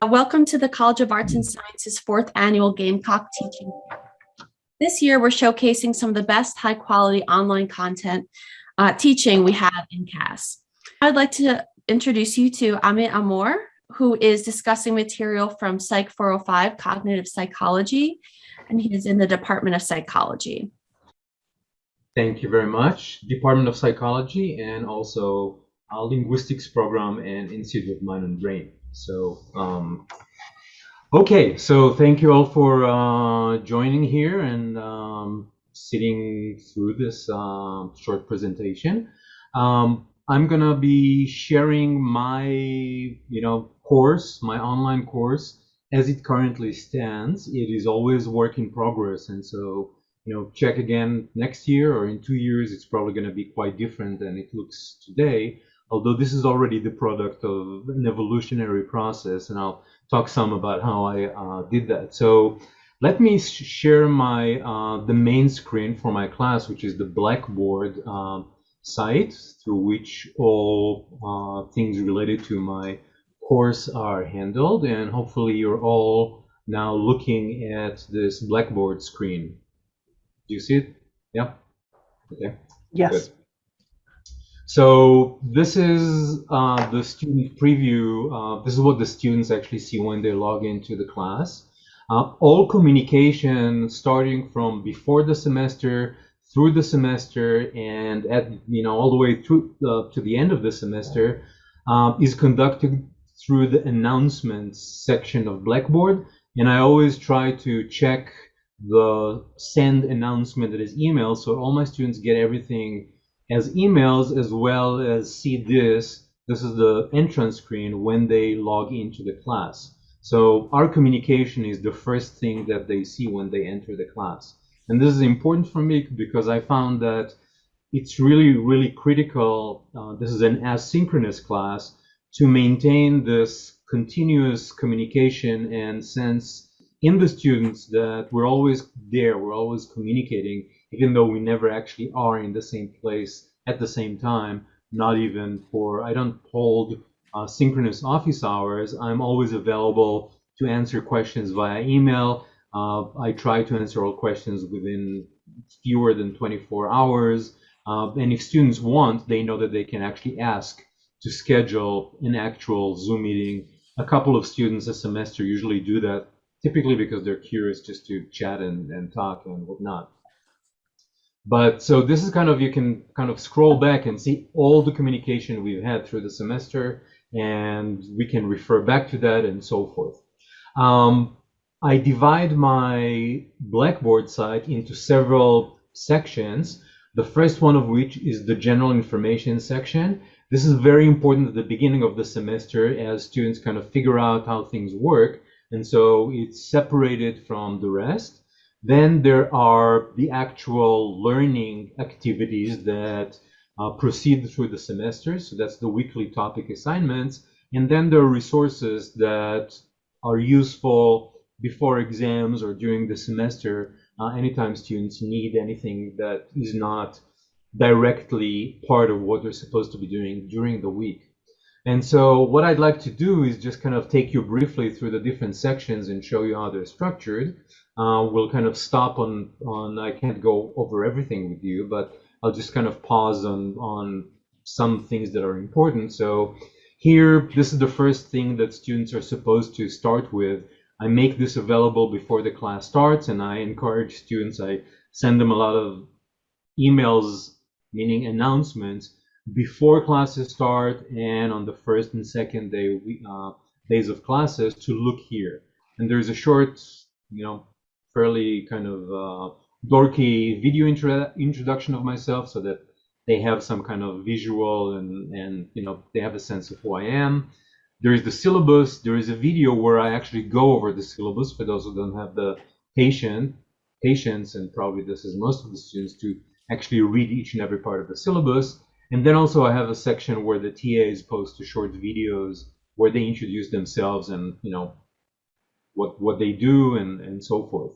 Welcome to the College of Arts and Sciences 4th Annual Gamecock Teaching. This year, we're showcasing some of the best high-quality online content teaching we have in CAS. I would like to introduce you to Amit Almor, who is discussing material from Psych 405, Cognitive Psychology, and he is in the Department of Psychology. Thank you very much. Department of Psychology and also Linguistics Program and Institute of Mind and Brain. So, okay, so thank you all for joining here and sitting through this short presentation. I'm gonna be sharing my, course, my online course as it currently stands. It is always work in progress, and so check again next year or in 2 years. It's probably going to be quite different than it looks today, although this is already the product of an evolutionary process, and I'll talk some about how I did that. So let me share my the main screen for my class, which is the Blackboard site through which all things related to my course are handled, and hopefully you're all now looking at this Blackboard screen. Do you see it? Yeah? Okay. Yes. Good. So this is the student preview. This is what the students actually see when they log into the class. All communication starting from before the semester, through the semester, and at all the way through to the end of the semester is conducted through the announcements section of Blackboard. And I always try to check the send announcement that is email, so all my students get everything as emails, as well as see this. This is the entrance screen when they log into the class. So our communication is the first thing that they see when they enter the class. And this is important for me because I found that it's really, really critical. This is an asynchronous class, to maintain this continuous communication and sense in the students that we're always there, we're always communicating, even though we never actually are in the same place at the same time. Not even I don't hold synchronous office hours. I'm always available to answer questions via email. I try to answer all questions within fewer than 24 hours. And if students want, they know that they can actually ask to schedule an actual Zoom meeting. A couple of students a semester usually do that, typically because they're curious just to chat and talk and whatnot. But so this is you can kind of scroll back and see all the communication we've had through the semester, and we can refer back to that and so forth. I divide my Blackboard site into several sections, the first one of which is the general information section. This is very important at the beginning of the semester as students kind of figure out how things work. And so it's separated from the rest. Then there are the actual learning activities that proceed through the semester. So that's the weekly topic assignments. And then there are resources that are useful before exams or during the semester, anytime students need anything that is not directly part of what they're supposed to be doing during the week. And so what I'd like to do is just kind of take you briefly through the different sections and show you how they're structured. We'll kind of stop on I can't go over everything with you, but I'll just kind of pause on some things that are important. So here, this is the first thing that students are supposed to start with. I make this available before the class starts, and I encourage students, I send them a lot of emails, meaning announcements, before classes start and on the first and second days of classes, to look here. And there's a short, fairly kind of dorky video introduction of myself, so that they have some kind of visual and they have a sense of who I am. There is the syllabus. There is a video where I actually go over the syllabus for those who don't have the patience, and probably this is most of the students, to actually read each and every part of the syllabus. And then also I have a section where the TAs post short videos where they introduce themselves and what they do and so forth.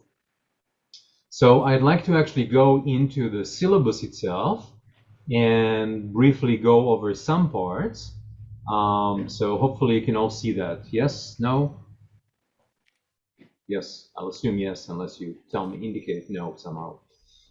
So I'd like to actually go into the syllabus itself and briefly go over some parts. So hopefully you can all see that. Yes? No? Yes, I'll assume yes, unless you tell me, indicate no somehow.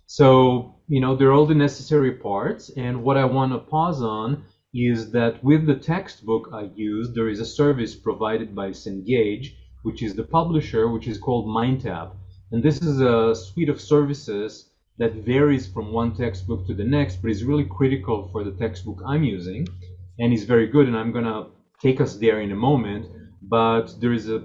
So, they're all the necessary parts. And what I want to pause on is that with the textbook I use, there is a service provided by Cengage, which is the publisher, which is called MindTap. And this is a suite of services that varies from one textbook to the next, but is really critical for the textbook I'm using and is very good. And I'm going to take us there in a moment. But there is a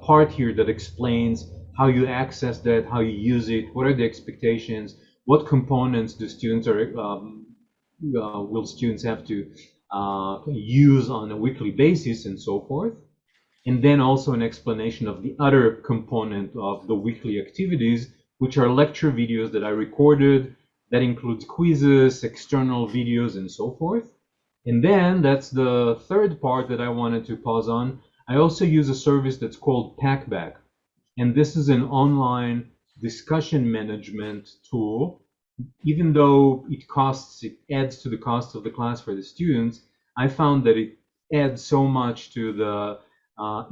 part here that explains how you access that, how you use it, what are the expectations, what components do students will students have to use on a weekly basis and so forth. And then also an explanation of the other component of the weekly activities, which are lecture videos that I recorded. That includes quizzes, external videos, and so forth. And then that's the third part that I wanted to pause on. I also use a service that's called Packback. And this is an online discussion management tool. Even though it adds to the cost of the class for the students, I found that it adds so much to the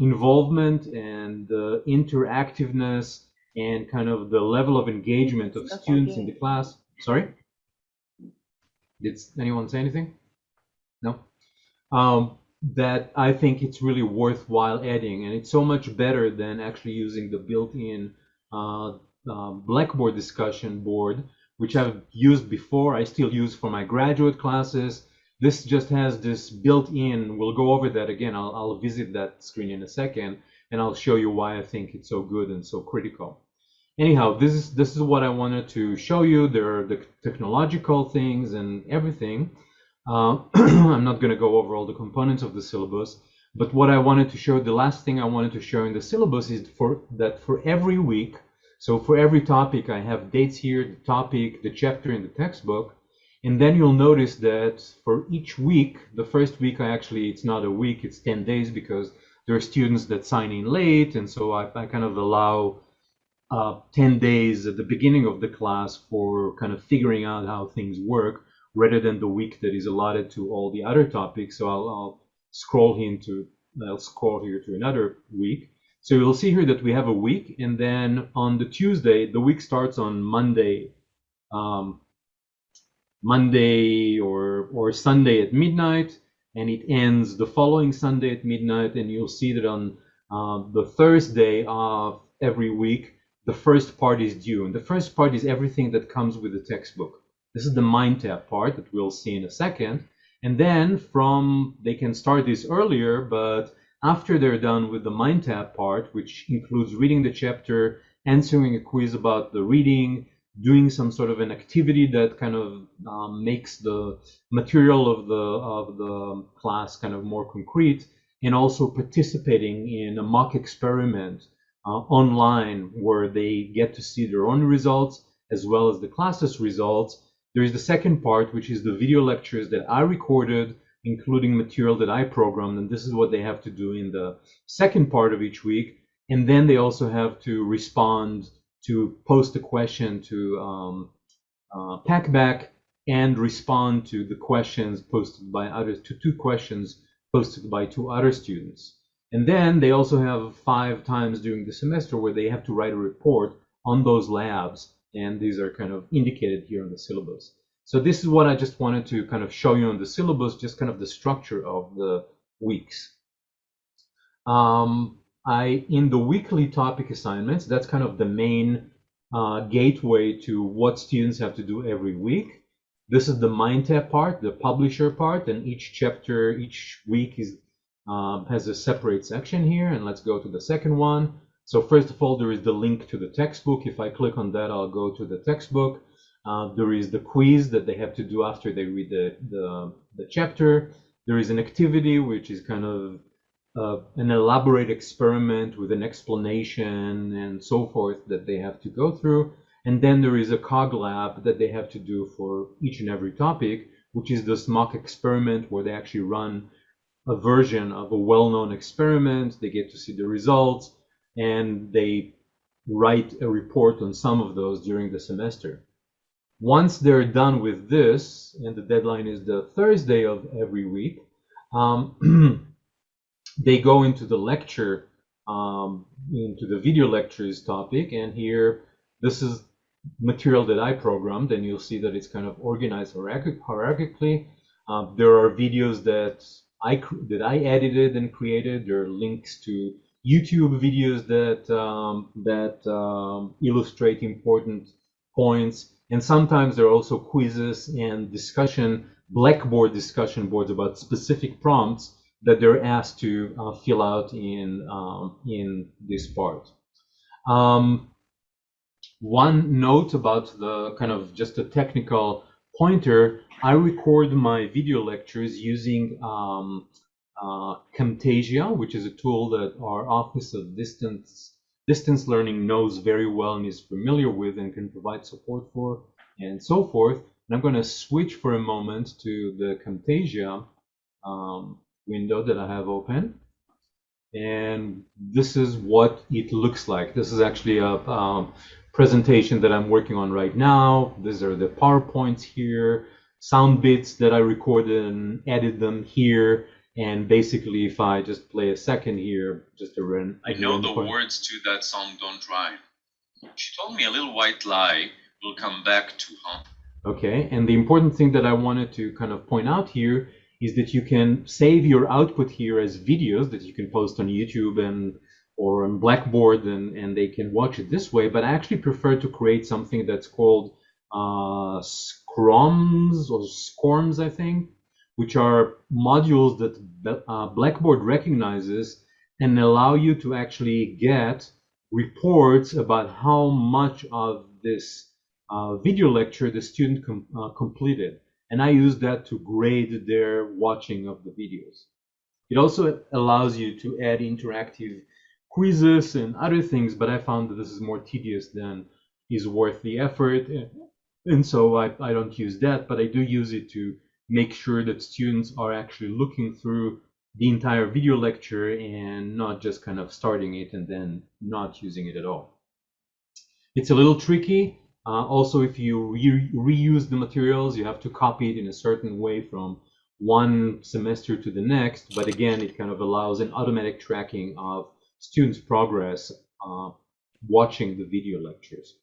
involvement and the interactiveness and kind of the level of engagement of students in the class. Sorry? Did anyone say anything? No? That I think it's really worthwhile adding, and it's so much better than actually using the built-in Blackboard discussion board, which I've used before. I still use for my graduate classes. This just has this built-in. We'll go over that again. I'll visit that screen in a second, and I'll show you why I think it's so good and so critical. Anyhow, this is what I wanted to show you. There are the technological things and everything. I'm not going to go over all the components of the syllabus, but what I wanted to show, the last thing I wanted to show in the syllabus is for every week, so for every topic, I have dates here, the topic, the chapter in the textbook, and then you'll notice that for each week, the first week it's not a week, it's 10 days because there are students that sign in late, and so I kind of allow 10 days at the beginning of the class for kind of figuring out how things work, rather than the week that is allotted to all the other topics. So I'll scroll here to another week. So you'll see here that we have a week, and then on the Tuesday, the week starts on Monday, or Sunday at midnight, and it ends the following Sunday at midnight. And you'll see that on the Thursday of every week, the first part is due. And the first part is everything that comes with the textbook. This is the MindTap part that we'll see in a second. And then they can start this earlier, but after they're done with the MindTap part, which includes reading the chapter, answering a quiz about the reading, doing some sort of an activity that kind of makes the material of the class kind of more concrete, and also participating in a mock experiment online where they get to see their own results as well as the class's results. There is the second part, which is the video lectures that I recorded, including material that I programmed, and this is what they have to do in the second part of each week. And then they also have to respond to post a question to Packback and respond to the questions posted by others, to 2 questions posted by 2 other students. And then they also have 5 times during the semester where they have to write a report on those labs. And these are kind of indicated here on the syllabus. So this is what I just wanted to kind of show you on the syllabus, just kind of the structure of the weeks. In the weekly topic assignments, that's kind of the main gateway to what students have to do every week. This is the MindTap part, the publisher part, and each chapter, each week has a separate section here. And let's go to the second one. So first of all, there is the link to the textbook. If I click on that, I'll go to the textbook. There is the quiz that they have to do after they read the chapter. There is an activity, which is kind of an elaborate experiment with an explanation and so forth that they have to go through. And then there is a cog lab that they have to do for each and every topic, which is this mock experiment where they actually run a version of a well-known experiment. They get to see the results, and they write a report on some of those during the semester. Once they're done with this, and the deadline is the Thursday of every week, they go into the lecture into the video lectures topic. And here, this is material that I programmed, and you'll see that it's kind of organized hierarchically. There are videos that I edited and created. There are links to YouTube videos that illustrate important points, and sometimes there are also quizzes and Blackboard discussion boards about specific prompts that they're asked to fill out in this part. One note about the kind of just a technical pointer, I record my video lectures using Camtasia, which is a tool that our Office of Distance Learning knows very well and is familiar with and can provide support for, and so forth. And I'm going to switch for a moment to the Camtasia window that I have open. And this is what it looks like. This is actually a presentation that I'm working on right now. These are the PowerPoints here, sound bits that I recorded and added them here. And basically, if I just play a second here, just to run. I know the words to that song don't rhyme. She told me a little white lie will come back to haunt. Okay, and the important thing that I wanted to kind of point out here is that you can save your output here as videos that you can post on YouTube or on Blackboard, and they can watch it this way. But I actually prefer to create something that's called scrums or scorms, I think, which are modules that Blackboard recognizes and allow you to actually get reports about how much of this video lecture the student completed. And I use that to grade their watching of the videos. It also allows you to add interactive quizzes and other things, but I found that this is more tedious than is worth the effort. And so I don't use that, but I do use it to make sure that students are actually looking through the entire video lecture and not just kind of starting it and then not using it at all. It's a little tricky. Also, if you reuse the materials, you have to copy it in a certain way from one semester to the next. But again, it kind of allows an automatic tracking of students' progress watching the video lectures.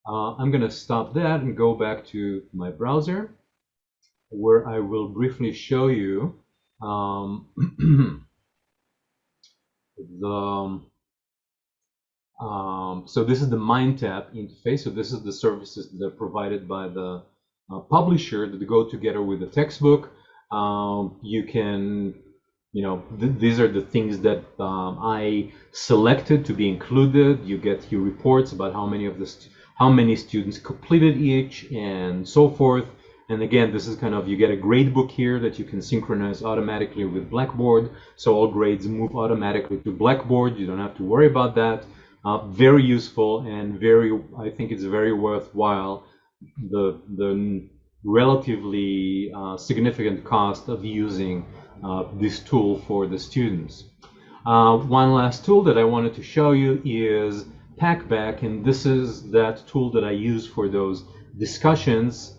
I'm going to stop that and go back to my browser, where I will briefly show you so this is the MindTap interface. So this is the services that are provided by the publisher that go together with the textbook. You can, these are the things that I selected to be included. You get your reports about how many students completed each and so forth. And again, this is kind of, you get a grade book here that you can synchronize automatically with Blackboard. So all grades move automatically to Blackboard. You don't have to worry about that. Very useful and I think it's very worthwhile, the relatively significant cost of using this tool for the students. One last tool that I wanted to show you is Packback, and this is that tool that I use for those discussions,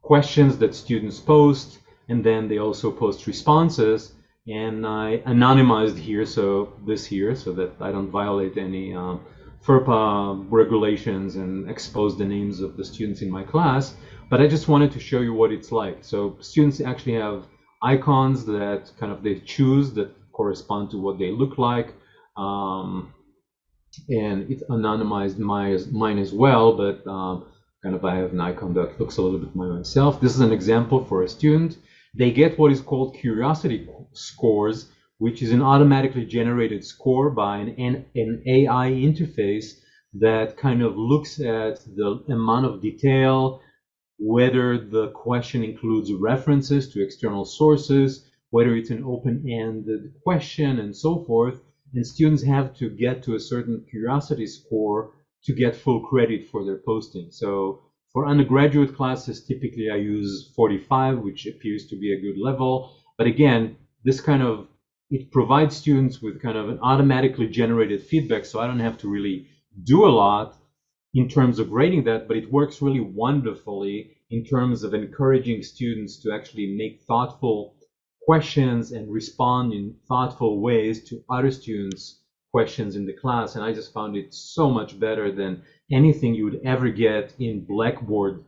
questions that students post, and then they also post responses. And I anonymized here, so that I don't violate any FERPA regulations and expose the names of the students in my class. But I just wanted to show you what it's like. So students actually have icons that kind of they choose that correspond to what they look like. And it's anonymized mine as well, but kind of I have an icon that looks a little bit like myself. This is an example for a student. They get what is called curiosity scores, which is an automatically generated score by an AI interface that kind of looks at the amount of detail, whether the question includes references to external sources, whether it's an open-ended question, and so forth. And students have to get to a certain curiosity score to get full credit for their posting. So for undergraduate classes, typically I use 45, which appears to be a good level. But again, it provides students with kind of an automatically generated feedback, so I don't have to really do a lot in terms of grading that, but it works really wonderfully in terms of encouraging students to actually make thoughtful questions and respond in thoughtful ways to other students' questions in the class. And I just found it so much better than anything you would ever get in Blackboard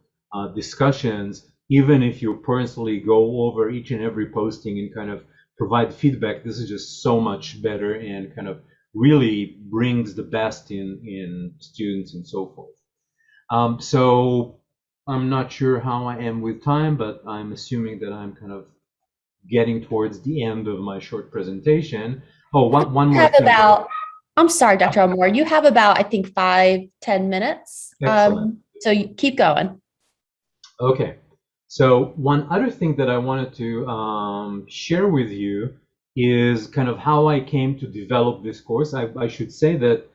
discussions, even if you personally go over each and every posting and kind of provide feedback. This is just so much better and kind of really brings the best in students and so forth. So I'm not sure how I am with time, but I'm assuming that I'm kind of getting towards the end of my short presentation. Oh, one more thing. I'm sorry, Dr. Almor, you have about, I think, 5-10 minutes. Excellent. So you keep going. Okay. So one other thing that I wanted to share with you is kind of how I came to develop this course. I should say that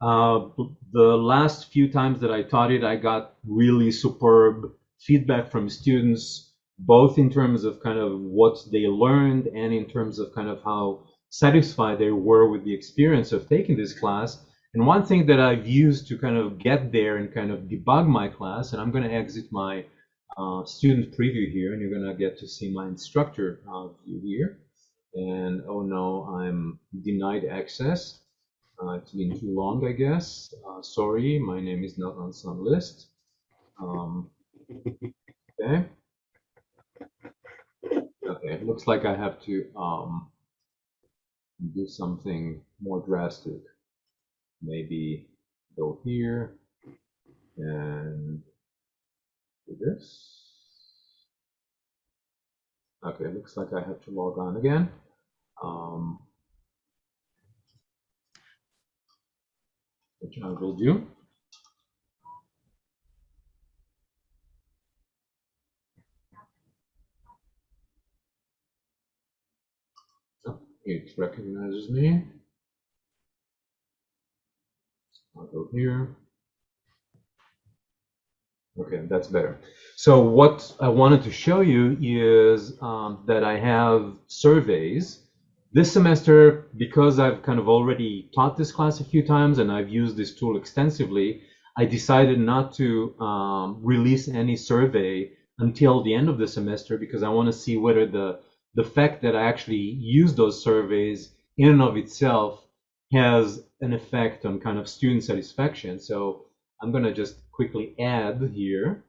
the last few times that I taught it, I got really superb feedback from students, both in terms of kind of what they learned and in terms of kind of how satisfied they were with the experience of taking this class. And one thing that I've used to kind of get there and kind of debug my class, and I'm going to exit my student preview here, and you're going to get to see my instructor view here. And oh no, I'm denied access. It's been too long, I guess. Sorry, my name is not on some list. Okay. Okay, it looks like I have to do something more drastic. Maybe go here and do this. Okay, it looks like I have to log on again. Which I will do. Oh, it recognizes me. I'll go here. Okay, that's better. So what I wanted to show you is that I have surveys. This semester, because I've kind of already taught this class a few times and I've used this tool extensively, I decided not to release any survey until the end of the semester because I want to see whether the fact that I actually use those surveys in and of itself has an effect on kind of student satisfaction. So I'm going to just quickly add here.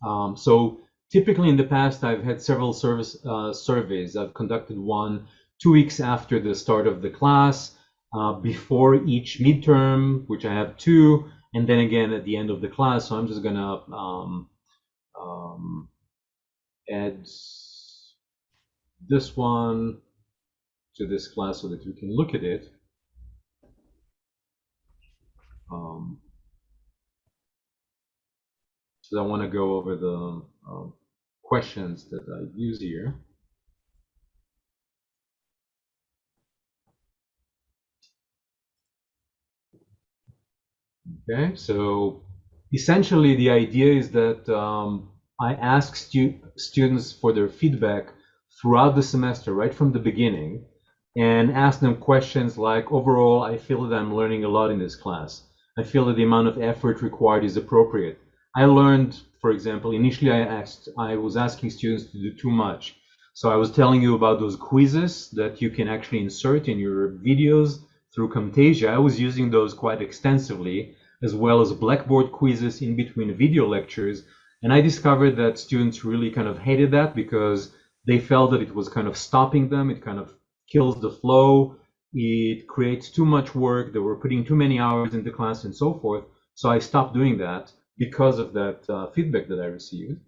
So typically in the past, I've had several surveys. I've conducted one 2 weeks after the start of the class, before each midterm, which I have 2, and then again at the end of the class. So I'm just going to add this one to this class so that you can look at it. So I want to go over the questions that I use here. Okay, so essentially the idea is that I ask students for their feedback throughout the semester, right from the beginning, and ask them questions like, overall, I feel that I'm learning a lot in this class. I feel that the amount of effort required is appropriate. I learned, for example, initially I was asking students to do too much. So I was telling you about those quizzes that you can actually insert in your videos through Camtasia. I was using those quite extensively, as well as Blackboard quizzes in between video lectures. And I discovered that students really kind of hated that because they felt that it was kind of stopping them. It kind of kills the flow. It creates too much work. They were putting too many hours into class and so forth. So I stopped doing that because of that feedback that I received.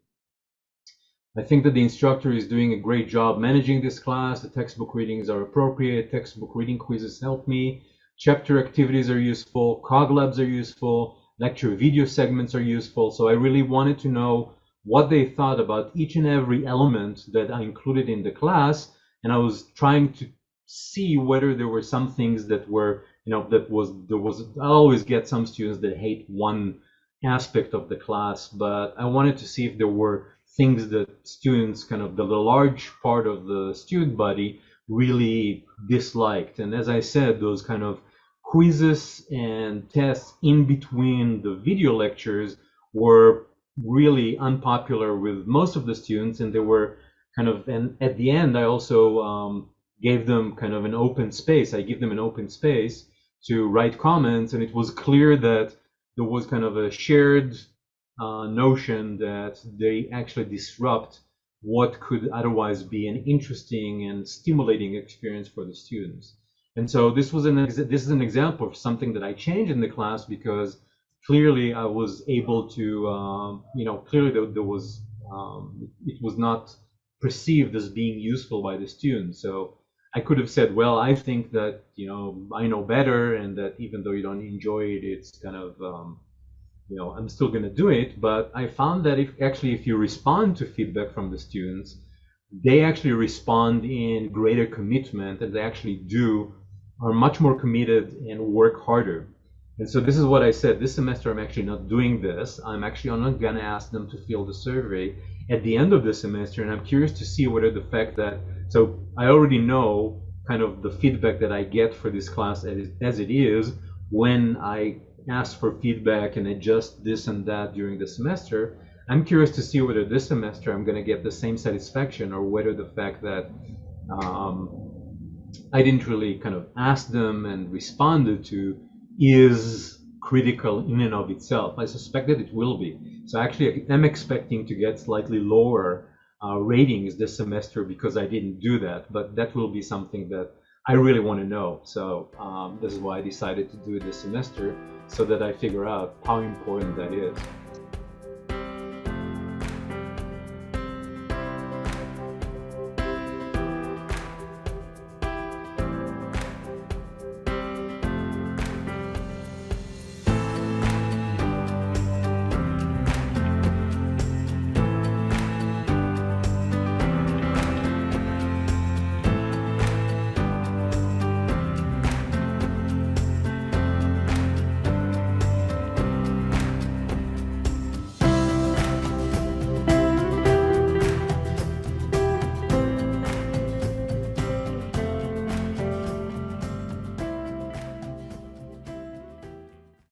I think that the instructor is doing a great job managing this class. The textbook readings are appropriate. Textbook reading quizzes help me. Chapter activities are useful. Cog labs are useful. Lecture video segments are useful. So I really wanted to know what they thought about each and every element that I included in the class. And I was trying to see whether there were some things that were, I always get some students that hate one aspect of the class, but I wanted to see if there were things that students, kind of the large part of the student body, really disliked. And as I said, those kind of quizzes and tests in between the video lectures were really unpopular with most of the students, and they were kind of, and at the end, I also gave them kind of an open space. I give them an open space to write comments, and it was clear that there was kind of a shared notion that they actually disrupt what could otherwise be an interesting and stimulating experience for the students. And so this is an example of something that I changed in the class, because clearly I was able to, clearly there was, it was not perceived as being useful by the students. So I could have said, well, I think that, I know better, and that even though you don't enjoy it, it's kind of, I'm still going to do it. But I found that if you respond to feedback from the students, they actually respond in greater commitment, and they actually are much more committed and work harder. And so this is what I said. This semester, I'm actually not doing this. I'm not going to ask them to fill the survey at the end of the semester. And I'm curious to see whether the fact that, so I already know kind of the feedback that I get for this class as it is, when I ask for feedback and adjust this and that during the semester. I'm curious to see whether this semester I'm going to get the same satisfaction, or whether the fact that I didn't really kind of ask them and responded to is critical in and of itself. I suspect that it will be. So actually, I'm expecting to get slightly lower ratings this semester because I didn't do that. But that will be something that I really want to know. So this is why I decided to do it this semester, so that I figure out how important that is.